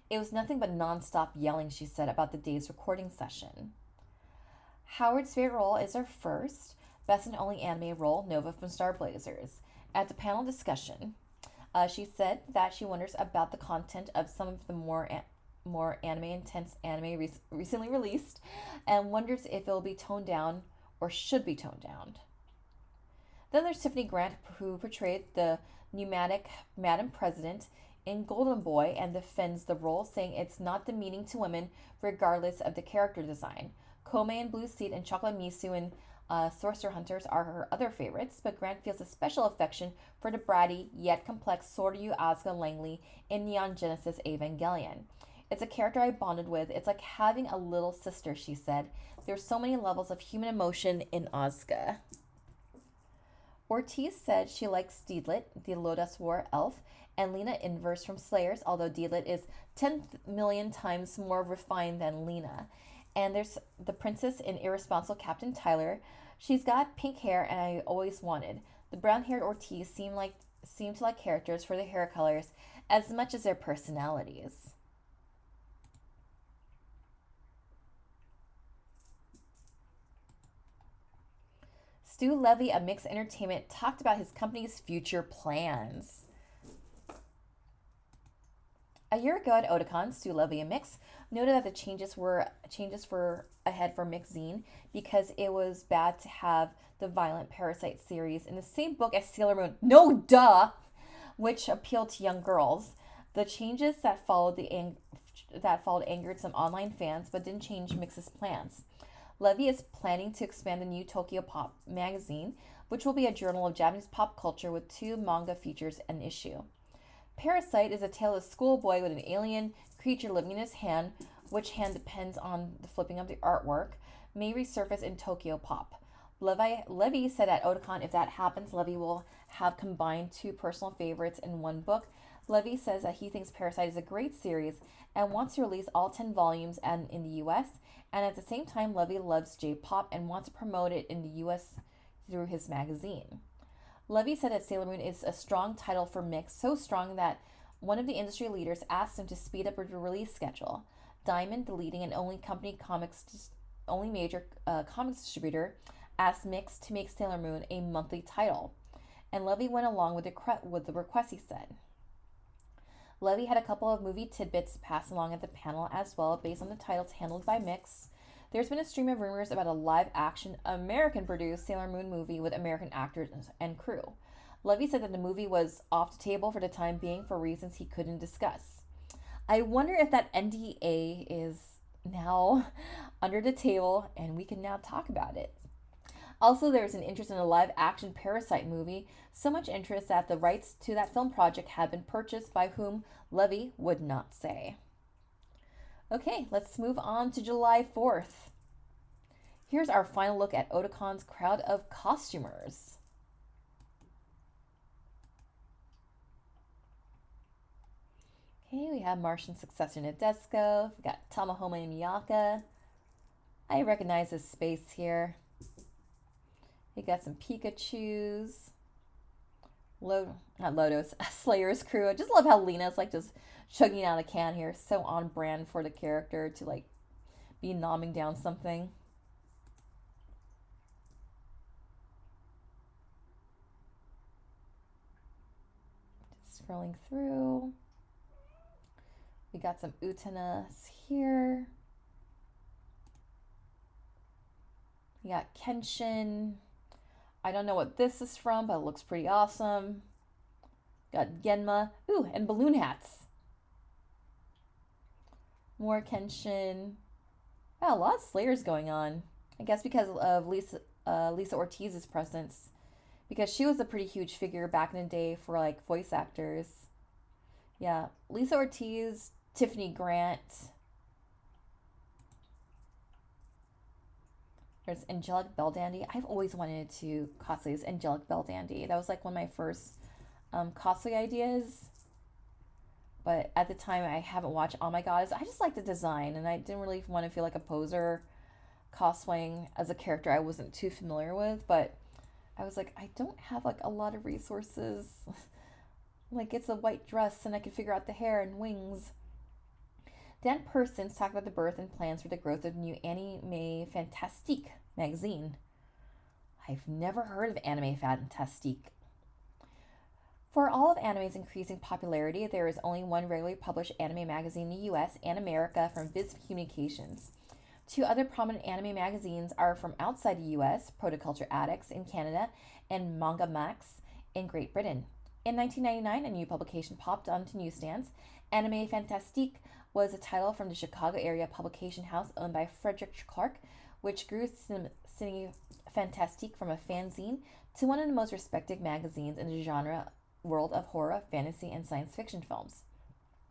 it was nothing but non-stop yelling, she said, about the day's recording session. Howard's favorite role is her first, best and only anime role, Nova from Star Blazers. At the panel discussion, she said that she wonders about the content of some of the more anime-intense anime recently released and wonders if it will be toned down or should be toned down. Then there's Tiffany Grant, who portrayed the pneumatic Madam President in Golden Boy and defends the role, saying it's not demeaning to women regardless of the character design. Komei in Blue Seed and Chocolate Misu in Sorcerer Hunters are her other favorites, but Grant feels a special affection for the bratty yet complex Soryu Asuka Langley in Neon Genesis Evangelion. It's a character I bonded with. It's like having a little sister, she said. There's so many levels of human emotion in Asuka. Ortiz said she likes Deedlit, the Lotus War elf, and Lena Inverse from Slayers, although Deedlit is 10 million times more refined than Lena. And there's the princess in Irresponsible Captain Tyler. She's got pink hair, and I always wanted. The brown-haired Ortiz seem to like characters for their hair colors as much as their personalities. Stu Levy of Mix Entertainment talked about his company's future plans. A year ago at Otakon, Stu Levy of Mix noted that the changes for ahead for Mix Zine because it was bad to have the Violent Parasite series in the same book as Sailor Moon. No duh, which appealed to young girls. The changes that followed angered some online fans, but didn't change Mix's plans. Levy is planning to expand the new Tokyo Pop magazine, which will be a journal of Japanese pop culture with 2 manga features an issue. Parasite is a tale of a schoolboy with an alien creature living in his hand, which hand depends on the flipping of the artwork, may resurface in Tokyo Pop. Levy said at Otakon if that happens, Levy will have combined 2 personal favorites in one book. Levy says that he thinks Parasite is a great series and wants to release all 10 volumes in the US, and at the same time Levy loves J-pop and wants to promote it in the US through his magazine. Levy said that Sailor Moon is a strong title for Mix, so strong that one of the industry leaders asked him to speed up the release schedule. Diamond, the leading and only major comics distributor, asked Mix to make Sailor Moon a monthly title, and Levy went along with the request, he said. Levy had a couple of movie tidbits passed along at the panel as well, based on the titles handled by Mix. There's been a stream of rumors about a live-action, American-produced Sailor Moon movie with American actors and crew. Levy said that the movie was off the table for the time being for reasons he couldn't discuss. I wonder if that NDA is now under the table and we can now talk about it. Also, there's an interest in a live-action Parasite movie, so much interest that the rights to that film project had been purchased by whom Levy would not say. Okay, let's move on to July 4th. Here's our final look at Otakon's crowd of costumers. Okay, we have Martian successor Nadeshiko. We got Tamahome and Miyaka. I recognize this space here. We got some Pikachus. Not Lotus, Slayer's crew. I just love how Lena's like just chugging out a can here. So on brand for the character to like be nomming down something. Just scrolling through. We got some Utanas here. We got Kenshin. I don't know what this is from, but it looks pretty awesome. Got Genma. Ooh, and balloon hats. More Kenshin. Oh, a lot of Slayers going on. I guess because of Lisa Ortiz's presence. Because she was a pretty huge figure back in the day for like voice actors. Yeah, Lisa Ortiz, Tiffany Grant. There's Angelic Belldandy. I've always wanted to cosplay as Angelic Belldandy. That was like one of my first cosplay ideas. But at the time, I haven't watched Oh My Goddess. I just liked the design, and I didn't really want to feel like a poser cosplaying as a character I wasn't too familiar with. But I was like, I don't have like a lot of resources. Like it's a white dress, and I can figure out the hair and wings. Dan Persons talked about the birth and plans for the growth of new Anime Fantastique magazine. I've never heard of Anime Fantastique. For all of anime's increasing popularity, there is only one regularly published anime magazine in the US and America from Viz Communications. Two other prominent anime magazines are from outside the US, Protoculture Addicts in Canada and Manga Max in Great Britain. In 1999, a new publication popped onto newsstands. Anime Fantastique was a title from the Chicago area publication house owned by Frederick Clark, which grew Cine Fantastique from a fanzine to one of the most respected magazines in the genre world of horror, fantasy, and science fiction films.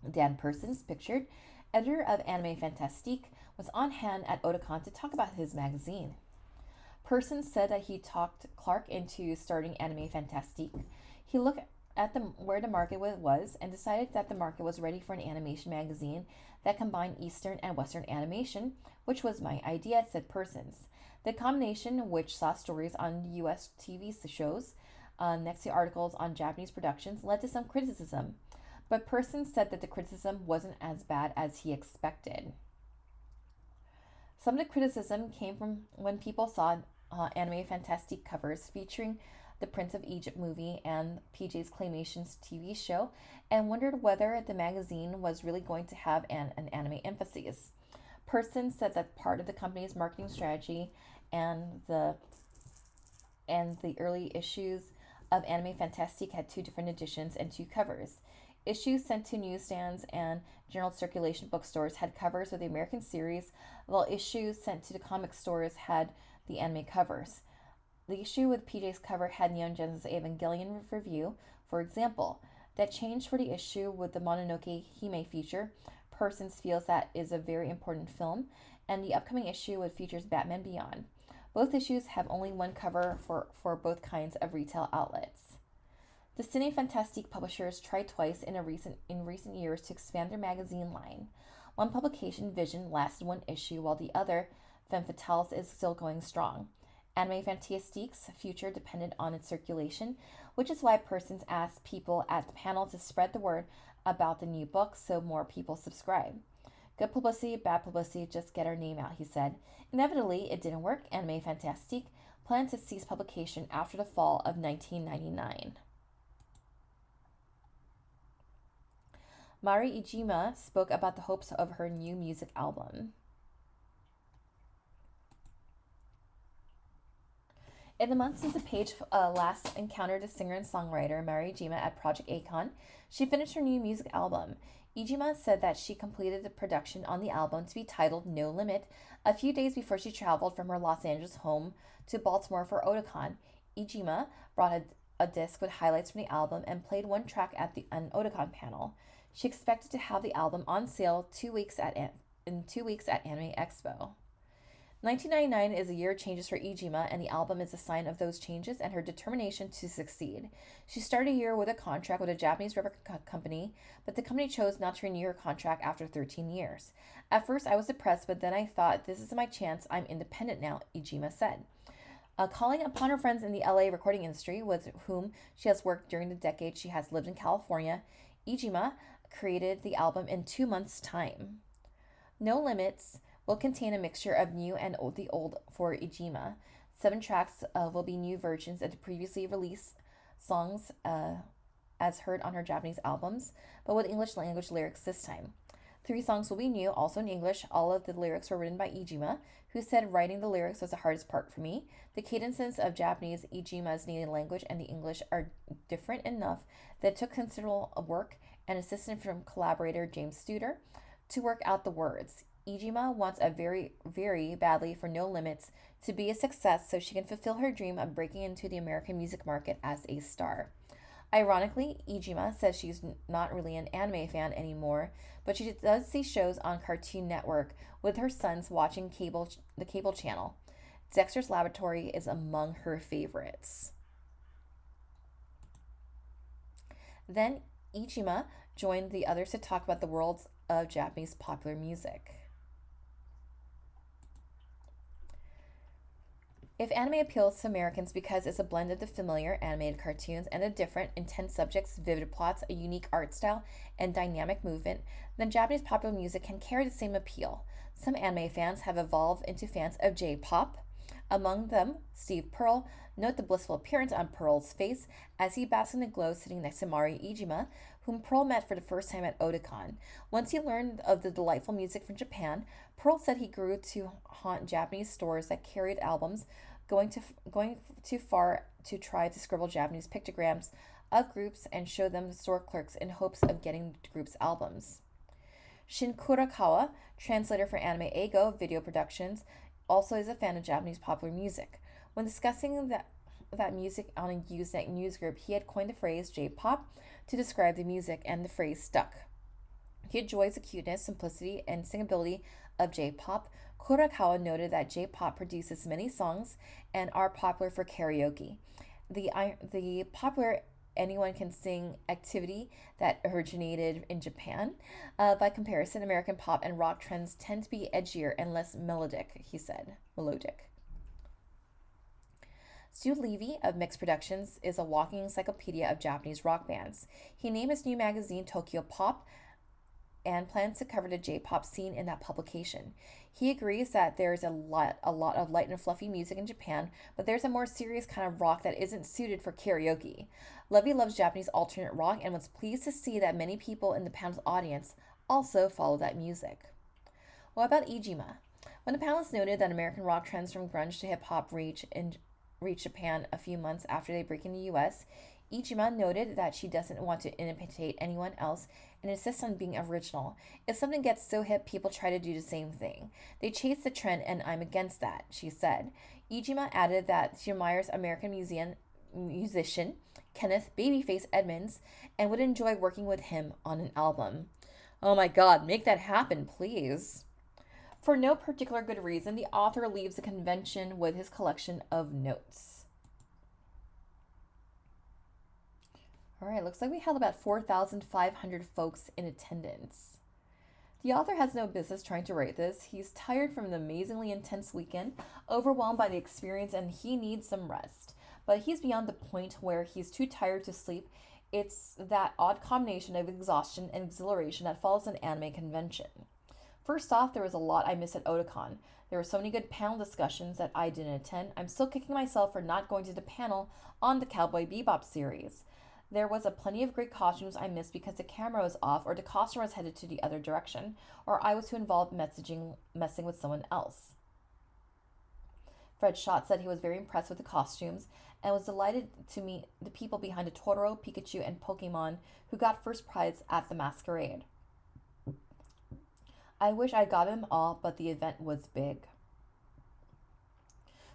Dan Persons, pictured, editor of Anime Fantastique, was on hand at Otakon to talk about his magazine. Persons said that he talked Clark into starting Anime Fantastique. He looked at where the market was and decided that the market was ready for an animation magazine that combined Eastern and Western animation, which was my idea, said Persons. The combination, which saw stories on US TV shows next to articles on Japanese productions, led to some criticism. But Persons said that the criticism wasn't as bad as he expected. Some of the criticism came from when people saw Anime Fantastique covers featuring the Prince of Egypt movie and PJ's Claymation's TV show, and wondered whether the magazine was really going to have an anime emphasis. Persons said that part of the company's marketing strategy and the early issues of Anime Fantastique had two different editions and two covers. Issues sent to newsstands and general circulation bookstores had covers of the American series, while issues sent to the comic stores had the anime covers. The issue with PJ's cover had Neon Genesis Evangelion review, for example. That changed for the issue with the Mononoke Hime feature. Persons feels that is a very important film, and the upcoming issue would features Batman Beyond. Both issues have only one cover for both kinds of retail outlets. The Cine Fantastique publishers tried twice in recent years to expand their magazine line. One publication, Vision, lasted one issue, while the other, Femme Fatales, is still going strong. Anime Fantastique's future depended on its circulation, which is why Persons asked people at the panel to spread the word about the new book so more people subscribe. Good publicity, bad publicity, just get our name out, he said. Inevitably, it didn't work. Anime Fantastique planned to cease publication after the fall of 1999. Mari Ijima spoke about the hopes of her new music album. In the months since the page last encountered the singer and songwriter Mari Ijima at Project Akon, she finished her new music album. Ijima said that she completed the production on the album, to be titled No Limit, a few days before she traveled from her Los Angeles home to Baltimore for Otakon. Ijima brought a disc with highlights from the album and played one track at an Otakon panel. She expected to have the album on sale 2 weeks at Anime Expo. 1999 is a year of changes for Ijima, and the album is a sign of those changes and her determination to succeed. She started a year with a contract with a Japanese record company, but the company chose not to renew her contract after 13 years. At first, I was depressed, but then I thought, this is my chance. I'm independent now, Ijima said. Calling upon her friends in the LA recording industry, with whom she has worked during the decade she has lived in California, Ijima created the album in 2 months' time. No Limits will contain a mixture of new and the old for Ijima. 7 tracks will be new versions of the previously released songs as heard on her Japanese albums, but with English language lyrics this time. 3 songs will be new, also in English. All of the lyrics were written by Ijima, who said writing the lyrics was the hardest part for me. The cadences of Japanese, Ijima's native language, and the English are different enough that it took considerable work and assistance from collaborator James Studer to work out the words. Ijima wants a very, very badly for No Limits to be a success so she can fulfill her dream of breaking into the American music market as a star. Ironically, Ijima says she's not really an anime fan anymore, but she does see shows on Cartoon Network with her sons watching the cable channel. Dexter's Laboratory is among her favorites. Then Ijima joined the others to talk about the worlds of Japanese popular music. If anime appeals to Americans because it's a blend of the familiar animated cartoons and the different, intense subjects, vivid plots, a unique art style, and dynamic movement, then Japanese popular music can carry the same appeal. Some anime fans have evolved into fans of J-pop. Among them, Steve Pearl. Note the blissful appearance on Pearl's face as he basks in the glow sitting next to Mari Iijima, whom Pearl met for the first time at Otakon. Once he learned of the delightful music from Japan, Pearl said he grew to haunt Japanese stores that carried albums, going too far to try to scribble Japanese pictograms of groups and show them to store clerks in hopes of getting the group's albums. Shin Kurakawa, translator for Anime Eigo video productions, also is a fan of Japanese popular music. When discussing that music on a Usenet news group, he had coined the phrase J-pop to describe the music, and the phrase stuck. He enjoys the cuteness, simplicity, and singability of J-pop. Kurakawa noted that J-pop produces many songs and are popular for karaoke. The popular anyone can sing activity that originated in Japan. By comparison, American pop and rock trends tend to be edgier and less melodic, he said. Melodic. Stu Levy of Mix Productions is a walking encyclopedia of Japanese rock bands. He named his new magazine Tokyo Pop and plans to cover the J-pop scene in that publication. He agrees that there's a lot of light and fluffy music in Japan, but there's a more serious kind of rock that isn't suited for karaoke. Levy loves Japanese alternate rock and was pleased to see that many people in the panel's audience also follow that music. What about Iijima? When the panelists noted that American rock trends from grunge to hip-hop reach Japan a few months after they break in the US, Iijima noted that she doesn't want to imitate anyone else and insists on being original. If something gets so hip, people try to do the same thing. They chase the trend, and I'm against that, she said. Iijima added that she admires American musician Kenneth Babyface Edmonds and would enjoy working with him on an album. Oh my god, make that happen, please. For no particular good reason, the author leaves the convention with his collection of notes. All right, looks like we had about 4,500 folks in attendance. The author has no business trying to write this. He's tired from an amazingly intense weekend, overwhelmed by the experience, and he needs some rest. But he's beyond the point where he's too tired to sleep. It's that odd combination of exhaustion and exhilaration that follows an anime convention. First off, there was a lot I missed at Otakon. There were so many good panel discussions that I didn't attend. I'm still kicking myself for not going to the panel on the Cowboy Bebop series. There was a plenty of great costumes I missed because the camera was off, or the costume was headed to the other direction, or I was too involved messing with someone else. Fred Schott said he was very impressed with the costumes and was delighted to meet the people behind the Totoro, Pikachu, and Pokemon who got first prize at the masquerade. I wish I got them all, but the event was big.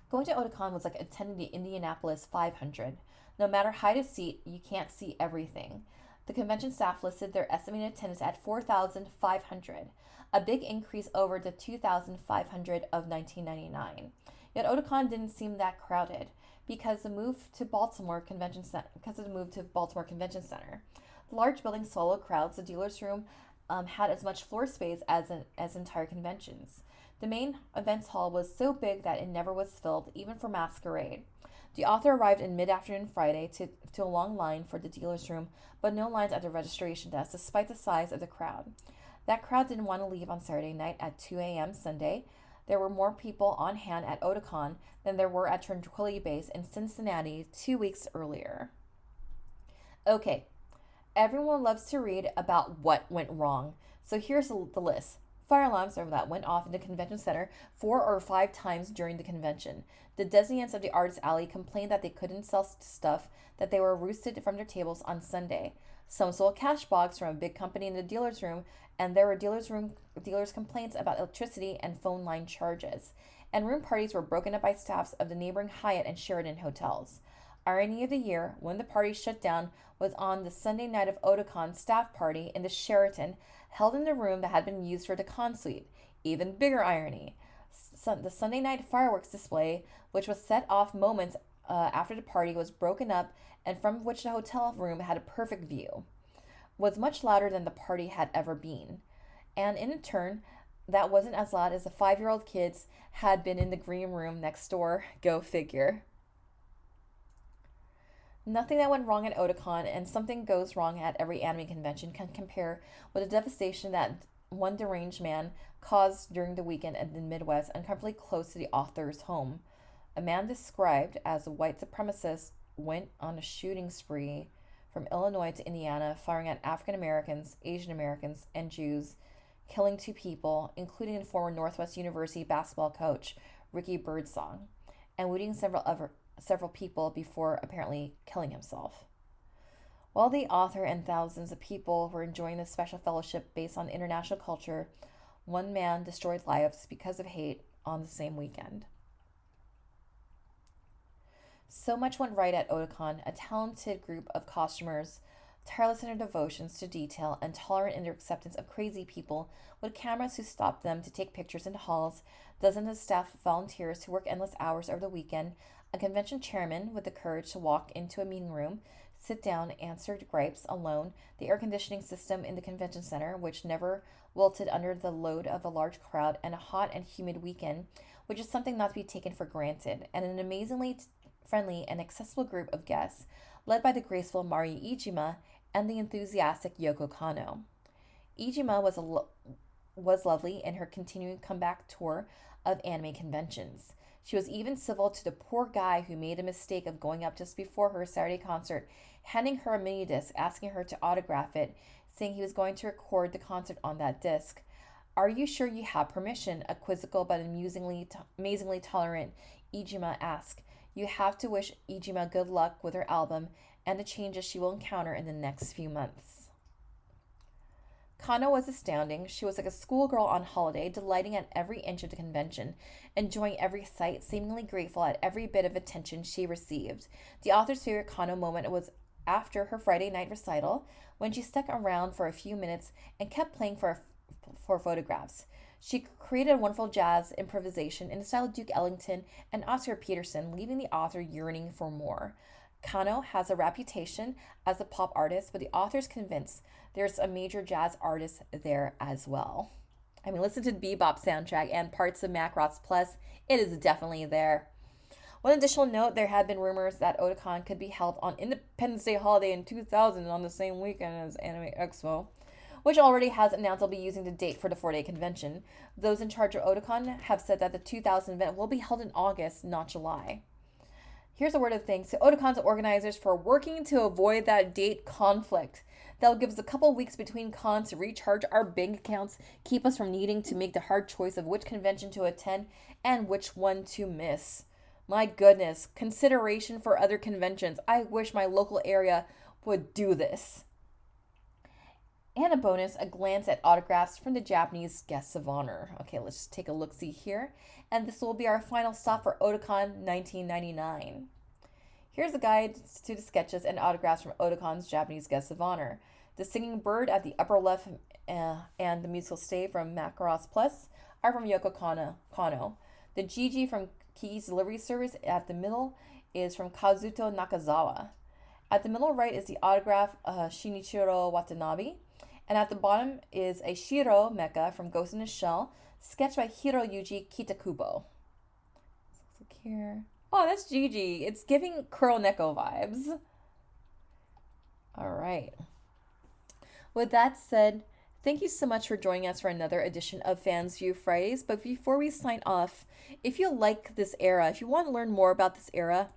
Going to Otakon was like attending the Indianapolis 500. No matter height of seat, you can't see everything. The convention staff listed their estimated attendance at 4,500, a big increase over the 2,500 of 1999. Yet Otakon didn't seem that crowded because of the move to Baltimore Convention Center. The large building swallowed crowds. The dealer's room had as much floor space as entire conventions. The main events hall was so big that it never was filled, even for masquerade. The author arrived in mid-afternoon Friday to a long line for the dealer's room, but no lines at the registration desk, despite the size of the crowd. That crowd didn't want to leave on Saturday night at 2 a.m. Sunday. There were more people on hand at Otakon than there were at Tranquility Base in Cincinnati 2 weeks earlier. Okay, everyone loves to read about what went wrong, so here's the list. Fire alarms that went off in the convention center 4 or 5 times during the convention. The designates of the Artist Alley complained that they couldn't sell stuff, that they were roosted from their tables on Sunday. Some sold cash box from a big company in the dealer's room, and there were dealers' complaints about electricity and phone line charges. And room parties were broken up by staffs of the neighboring Hyatt and Sheraton hotels. Irony of the year, when the party shut down was on the Sunday night of Otakon staff party in the Sheraton, held in the room that had been used for the con suite. Even bigger irony. The Sunday night fireworks display, which was set off moments after the party was broken up and from which the hotel room had a perfect view, was much louder than the party had ever been. And in turn, that wasn't as loud as the 5-year-old kids had been in the green room next door. Go figure. Nothing that went wrong at Otakon, and something goes wrong at every anime convention, can compare with the devastation that one deranged man caused during the weekend in the Midwest, uncomfortably close to the author's home. A man described as a white supremacist went on a shooting spree from Illinois to Indiana, firing at African Americans, Asian Americans, and Jews, killing 2 people, including former Northwest University basketball coach Ricky Birdsong, and wounding several people before apparently killing himself. While the author and thousands of people were enjoying this special fellowship based on international culture, one man destroyed lives because of hate on the same weekend. So much went right at Otakon, a talented group of costumers, tireless in their devotions to detail and tolerant in their acceptance of crazy people, with cameras who stopped them to take pictures in the halls, dozens of staff volunteers who work endless hours over the weekend, a convention chairman with the courage to walk into a meeting room, sit down, answer gripes alone, the air conditioning system in the convention center, which never wilted under the load of a large crowd, and a hot and humid weekend, which is something not to be taken for granted, and an amazingly friendly and accessible group of guests, led by the graceful Mari Iijima and the enthusiastic Yoko Kanno. Iijima was lovely in her continuing comeback tour of anime conventions. She was even civil to the poor guy who made a mistake of going up just before her Saturday concert, handing her a mini disc, asking her to autograph it, saying he was going to record the concert on that disc. "Are you sure you have permission?" a quizzical but amazingly tolerant Iijima asked. You have to wish Iijima good luck with her album and the changes she will encounter in the next few months. Kanno was astounding. She was like a schoolgirl on holiday, delighting at every inch of the convention, enjoying every sight, seemingly grateful at every bit of attention she received. The author's favorite Kanno moment was after her Friday night recital, when she stuck around for a few minutes and kept playing for photographs. She created a wonderful jazz improvisation in the style of Duke Ellington and Oscar Peterson, leaving the author yearning for more. Kanno has a reputation as a pop artist, but the author's convinced there's a major jazz artist there as well. I mean, listen to the Bebop soundtrack and parts of Macross Plus. It is definitely there. One additional note, there had been rumors that Otakon could be held on Independence Day holiday in 2000 on the same weekend as Anime Expo, which already has announced they'll be using the date for the 4-day convention. Those in charge of Otakon have said that the 2000 event will be held in August, not July. Here's a word of thanks to Otakon's organizers for working to avoid that date conflict. That'll give us a couple weeks between cons to recharge our bank accounts, keep us from needing to make the hard choice of which convention to attend and which one to miss. My goodness, consideration for other conventions. I wish my local area would do this. And a bonus, a glance at autographs from the Japanese guests of honor. Okay, let's just take a look-see here. And this will be our final stop for Otakon 1999. Here's a guide to the sketches and autographs from Otakon's Japanese guests of honor. The singing bird at the upper left and the musical stave from Macross Plus are from Yoko Kanno. The Gigi from Kiki's Delivery Service at the middle is from Kazuto Nakazawa. At the middle right is the autograph Shinichiro Watanabe. And at the bottom is a Shiro mecha from Ghost in the Shell, sketched by Hiroyuji Kitakubo. Let's look here. Oh, that's Gigi. It's giving Kuroneko vibes. All right. With that said, thank you so much for joining us for another edition of Fansview Fridays. But before we sign off, if you like this era, if you want to learn more about this era,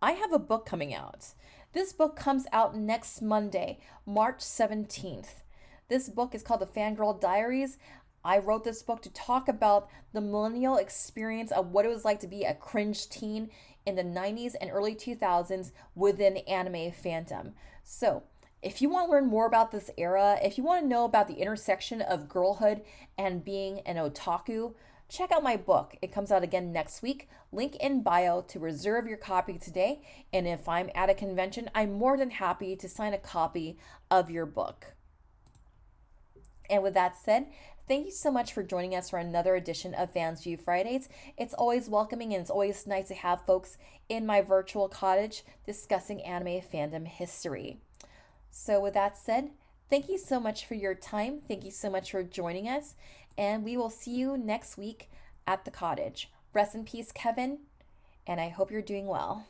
I have a book coming out. This book comes out next Monday, March 17th. This book is called The Fangirl Diaries. I wrote this book to talk about the millennial experience of what it was like to be a cringe teen in the 90s and early 2000s within anime fandom. So, if you want to learn more about this era, if you want to know about the intersection of girlhood and being an otaku, check out my book. It comes out again next week. Link in bio to reserve your copy today. And if I'm at a convention, I'm more than happy to sign a copy of your book. And with that said, thank you so much for joining us for another edition of Fansview Fridays. It's always welcoming and it's always nice to have folks in my virtual cottage discussing anime fandom history. So with that said, thank you so much for your time. Thank you so much for joining us. And we will see you next week at the cottage. Rest in peace, Kevin. And I hope you're doing well.